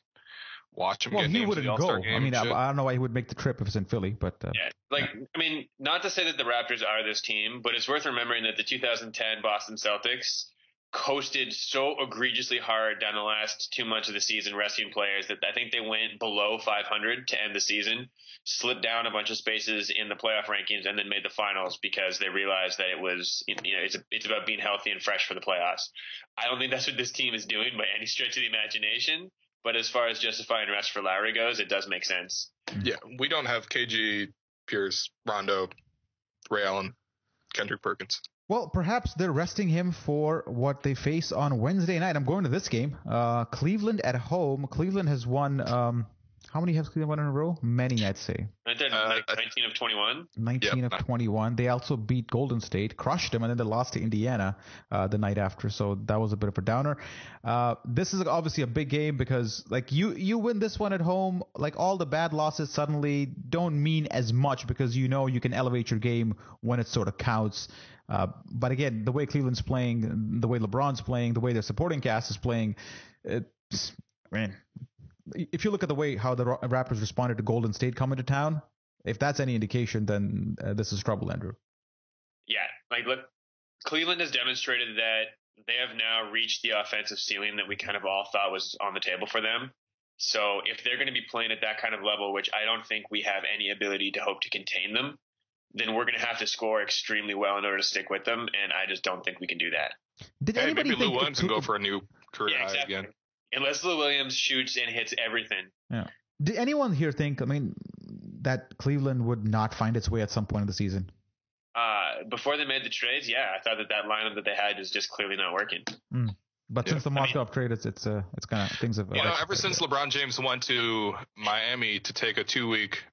watch him. Well, get he names wouldn't to the go. All-Star game I mean, I don't know why he would make the trip if it's in Philly, but I mean, not to say that the Raptors are this team, but it's worth remembering that the 2010 Boston Celtics coasted so egregiously hard down the last 2 months of the season, rescuing players, that I think they went below 500 to end the season, slipped down a bunch of spaces in the playoff rankings, and then made the finals because they realized that it was, it's about being healthy and fresh for the playoffs. I don't think that's what this team is doing by any stretch of the imagination, but as far as justifying rest for Lowry goes, it does make sense. Yeah, we don't have KG, Pierce, Rondo, Ray Allen, Kendrick Perkins. Well, perhaps they're resting him for what they face on Wednesday night. I'm going to this game. Cleveland at home. Cleveland has won. How many has Cleveland won in a row? Many, I'd say. 19 of 21. 19 of 21. They also beat Golden State, crushed them, and then they lost to Indiana the night after. So that was a bit of a downer. This is obviously a big game because, like, you win this one at home, like all the bad losses suddenly don't mean as much because you can elevate your game when it sort of counts. But again, the way Cleveland's playing, the way LeBron's playing, the way their supporting cast is playing, if you look at the way how the Raptors responded to Golden State coming to town, if that's any indication, then this is trouble, Andrew. Yeah, look, Cleveland has demonstrated that they have now reached the offensive ceiling that we kind of all thought was on the table for them. So if they're going to be playing at that kind of level, which I don't think we have any ability to hope to contain them, then we're going to have to score extremely well in order to stick with them, and I just don't think we can do that. Maybe Lou Williams can go for a new career high again. Unless Lou Williams shoots and hits everything. Yeah. Did anyone here think, that Cleveland would not find its way at some point in the season? Before they made the trades, yeah, I thought that lineup that they had is just clearly not working. But since the Mozgov trade, it's kind of things have. Ever since LeBron James went to Miami to take a 2-week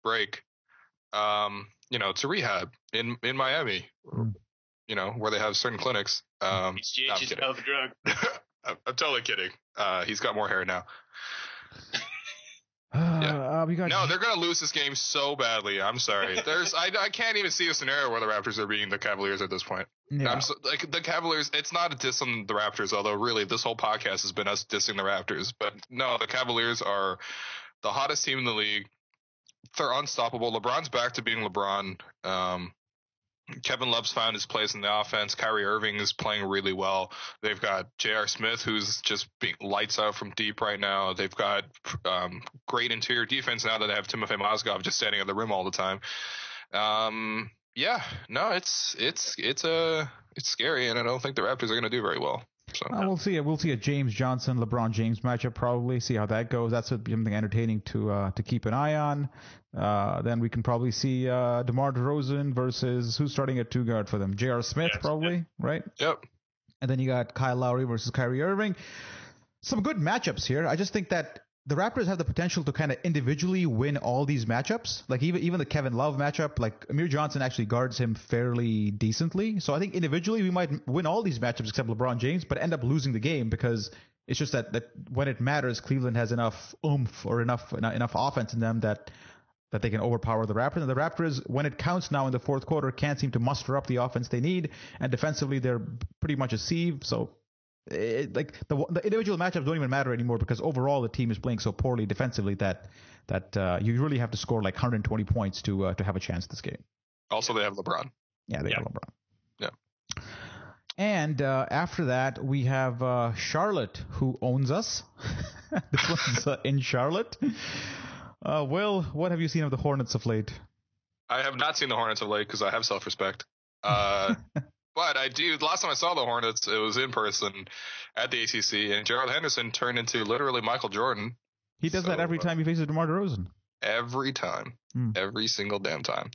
break, to rehab in Miami, where they have certain clinics. HGH is a hell of a drug. I'm totally kidding. He's got more hair now. No, they're going to lose this game so badly. I'm sorry. I can't even see a scenario where the Raptors are beating the Cavaliers at this point. Yeah. The Cavaliers, it's not a diss on the Raptors, although really this whole podcast has been us dissing the Raptors. But no, the Cavaliers are the hottest team in the league. They're unstoppable. LeBron's back to being LeBron. Kevin Love's found his place in the offense. Kyrie Irving is playing really well. They've got J.R. Smith, who's just being lights out from deep right now. They've got great interior defense now that they have Timofey Mozgov just standing at the rim all the time. It's scary, and I don't think the Raptors are going to do very well. So we'll see. We'll see a James Johnson, LeBron James matchup probably. See how that goes. That's something entertaining to keep an eye on. Then we can probably see DeMar DeRozan versus who's starting at 2 guard for them? J.R. Smith probably, right? Yep. And then you got Kyle Lowry versus Kyrie Irving. Some good matchups here. I just think that the Raptors have the potential to kind of individually win all these matchups. Like even the Kevin Love matchup, like Amir Johnson actually guards him fairly decently. So I think individually we might win all these matchups except LeBron James, but end up losing the game because it's just that when it matters, Cleveland has enough oomph or enough offense in them that that they can overpower the Raptors. And the Raptors, when it counts now in the fourth quarter, can't seem to muster up the offense they need. And defensively, they're pretty much a sieve. So, the individual matchups don't even matter anymore because overall the team is playing so poorly defensively that you really have to score like 120 points to have a chance this game. Also, they have LeBron. Yeah, they have LeBron. Yeah. And after that, we have Charlotte, who owns us. This one's in Charlotte. Will, what have you seen of the Hornets of late? I have not seen the Hornets of late because I have self-respect. But I do. The last time I saw the Hornets, it was in person at the ACC, and Gerald Henderson turned into literally Michael Jordan. He does that every time he faces DeMar DeRozan. Every time. Every single damn time.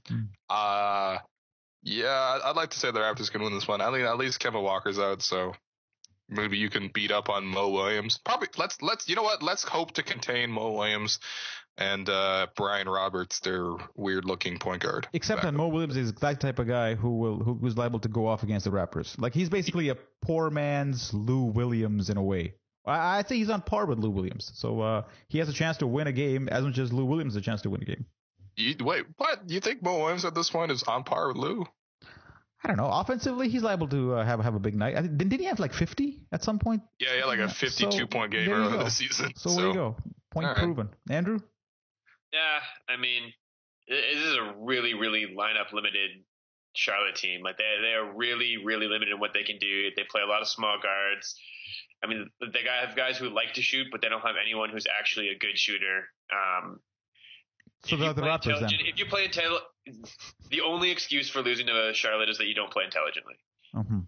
Yeah, I'd like to say the Raptors can win this one. I mean, at least Kemba Walker's out, so maybe you can beat up on Mo Williams. Probably. Let's. You know what? Let's hope to contain Mo Williams and Brian Roberts, their weird-looking point guard. Except that Mo Williams is that type of guy who's liable to go off against the Raptors. Like, he's basically a poor man's Lou Williams in a way. I think he's on par with Lou Williams. So he has a chance to win a game as much as Lou Williams has a chance to win a game. Wait, what? You think Mo Williams at this point is on par with Lou? I don't know. Offensively, he's liable to have a big night. Didn't he have like 50 at some point? Yeah, he had like a 52-point game earlier this season. So there you go. Point proven. Andrew? Yeah, I mean, this is a really, really lineup limited Charlotte team. Like they are really, really limited in what they can do. They play a lot of small guards. I mean, they have guys who like to shoot, but they don't have anyone who's actually a good shooter. So the Raptors then. If you play the only excuse for losing to Charlotte is that you don't play intelligently. Mm-hmm.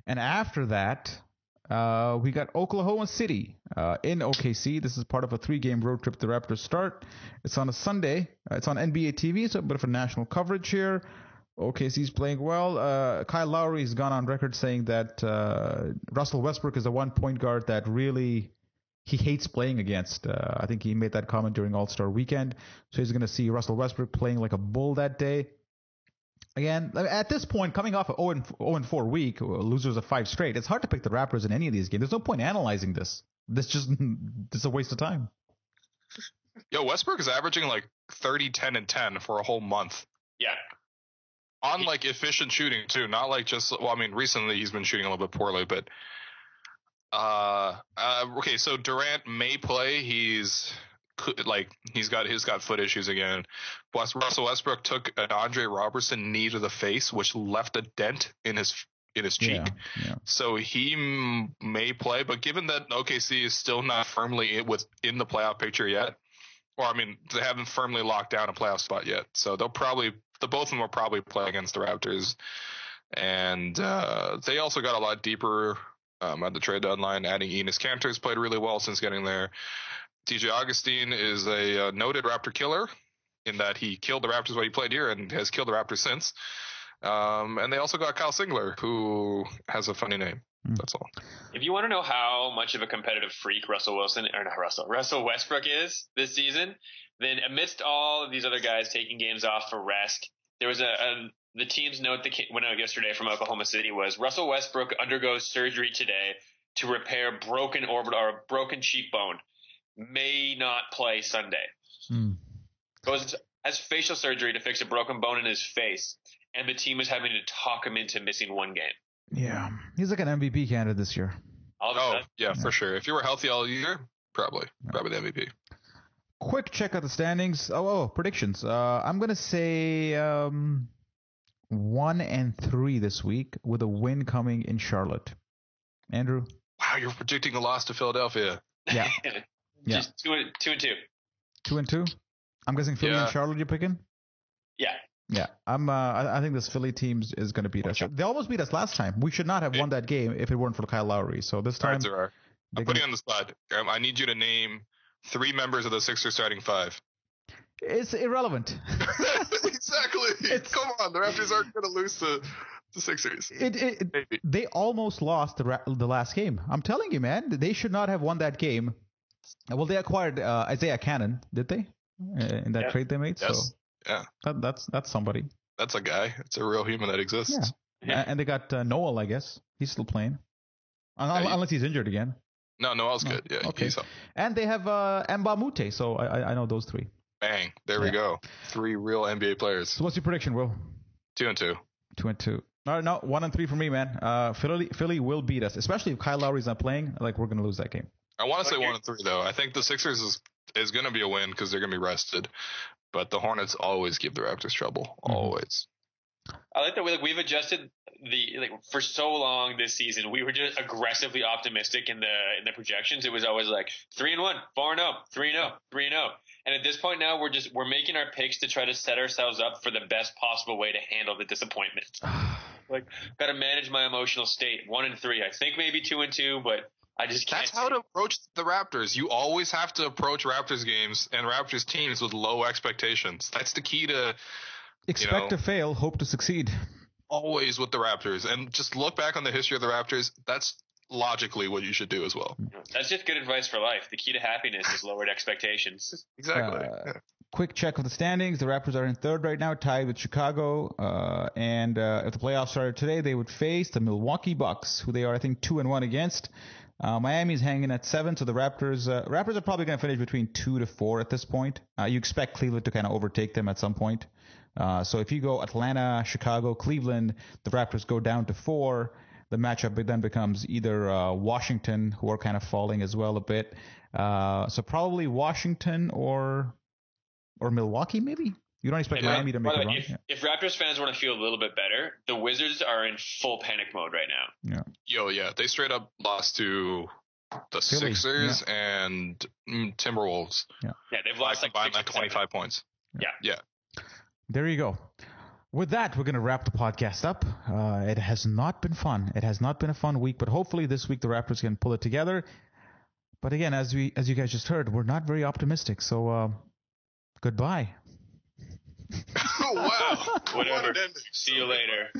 And after that, we got Oklahoma City in OKC. This is part of a 3-game road trip the Raptors start. It's on a Sunday. It's on NBA TV, so a bit of a national coverage here. OKC's playing well. Kyle Lowry has gone on record saying that Russell Westbrook is the one point guard that really he hates playing against. I think he made that comment during All-Star Weekend. So he's going to see Russell Westbrook playing like a bull that day. Again, at this point, coming off an 0-4 week, losers of 5 straight, it's hard to pick the Raptors in any of these games. There's no point analyzing this. This is a waste of time. Yo, Westbrook is averaging like 30, 10, and 10 for a whole month. Yeah. On like efficient shooting too, not like just. Well, I mean, recently he's been shooting a little bit poorly, but okay. So Durant may play. He's got foot issues again. Russell Westbrook took an Andre Robertson knee to the face, which left a dent in his cheek. Yeah. So he may play, but given that OKC is still not firmly in the playoff picture yet, or I mean, they haven't firmly locked down a playoff spot yet, so they'll probably. The both of them will probably play against the Raptors. And they also got a lot deeper at the trade deadline. Adding Enes Kanter has played really well since getting there. TJ Augustine is a noted Raptor killer in that he killed the Raptors when he played here and has killed the Raptors since. And they also got Kyle Singler, who has a funny name. That's all. If you want to know how much of a competitive freak Russell Westbrook is this season, then amidst all of these other guys taking games off for rest, there was the team's note that went out yesterday from Oklahoma City was Russell Westbrook undergoes surgery today to repair broken orbital or broken cheekbone, may not play Sunday. Has facial surgery to fix a broken bone in his face, and the team is having to talk him into missing one game. Yeah, he's like an MVP candidate this year. Yeah, for sure. If you were healthy all year, probably the MVP. Quick check at the standings. Predictions. I'm going to say 1-3 this week with a win coming in Charlotte. Andrew? Wow, you're predicting a loss to Philadelphia. Yeah. Just 2-2. 2-2? I'm guessing Philly and Charlotte you're picking? Yeah. Yeah. I think this Philly team is going to beat us. They almost beat us last time. We should not have won that game if it weren't for Kyle Lowry. So this time... I'm putting you on the spot. I need you to name 3 members of the Sixers starting 5. It's irrelevant. Exactly. Come on, the Raptors aren't going to lose to the Sixers. They almost lost the last game. I'm telling you, man, they should not have won that game. Well, they acquired Isaiah Cannon, did they? In that trade they made. Yes. So that's somebody. That's a guy. It's a real human that exists. Yeah. And they got Noel, I guess. He's still playing, unless he's injured again. No, Noel's good. Yeah. Okay. And they have Mbamute, so I know those 3. Bang. There we go. 3 real NBA players. So what's your prediction, Will? 2-2. 2-2. No, 1-3 for me, man. Philly will beat us, especially if Kyle Lowry's not playing. Like, we're going to lose that game. I want to say 1-3, though. I think the Sixers is going to be a win because they're going to be rested. But the Hornets always give the Raptors trouble. Always. I like that we've adjusted for so long this season. We were just aggressively optimistic in the projections. It was always like 3-1, 4-0, 3-0, 3-0. And at this point now, we're making our picks to try to set ourselves up for the best possible way to handle the disappointment. Like, got to manage my emotional state. 1-3. I think maybe 2-2, but I just can't. That's how to approach the Raptors. You always have to approach Raptors games and Raptors teams with low expectations. That's the key to expect to fail, hope to succeed. Always with the Raptors. And just look back on the history of the Raptors. That's logically what you should do as well. That's just good advice for life. The key to happiness is lowered expectations. Exactly. Quick check of the standings. The Raptors are in third right now, tied with Chicago. And if the playoffs started today, they would face the Milwaukee Bucks, who they are, I think, 2-1 against. Miami's hanging at 7, so the Raptors are probably going to finish between 2-4 at this point. You expect Cleveland to kind of overtake them at some point. So if you go Atlanta, Chicago, Cleveland, the Raptors go down to 4. The matchup then becomes either Washington, who are kind of falling as well a bit. So probably Washington or Milwaukee, maybe? You don't expect Miami to make a run? If Raptors fans want to feel a little bit better, the Wizards are in full panic mode right now. Yeah. They straight up lost to the Philly, Sixers and Timberwolves. Yeah, they've lost like 25 points. Yeah. There you go. With that, we're going to wrap the podcast up. It has not been fun. It has not been a fun week, but hopefully this week the Raptors can pull it together. But again, as you guys just heard, we're not very optimistic. So goodbye. Oh, wow. Whatever. See you later.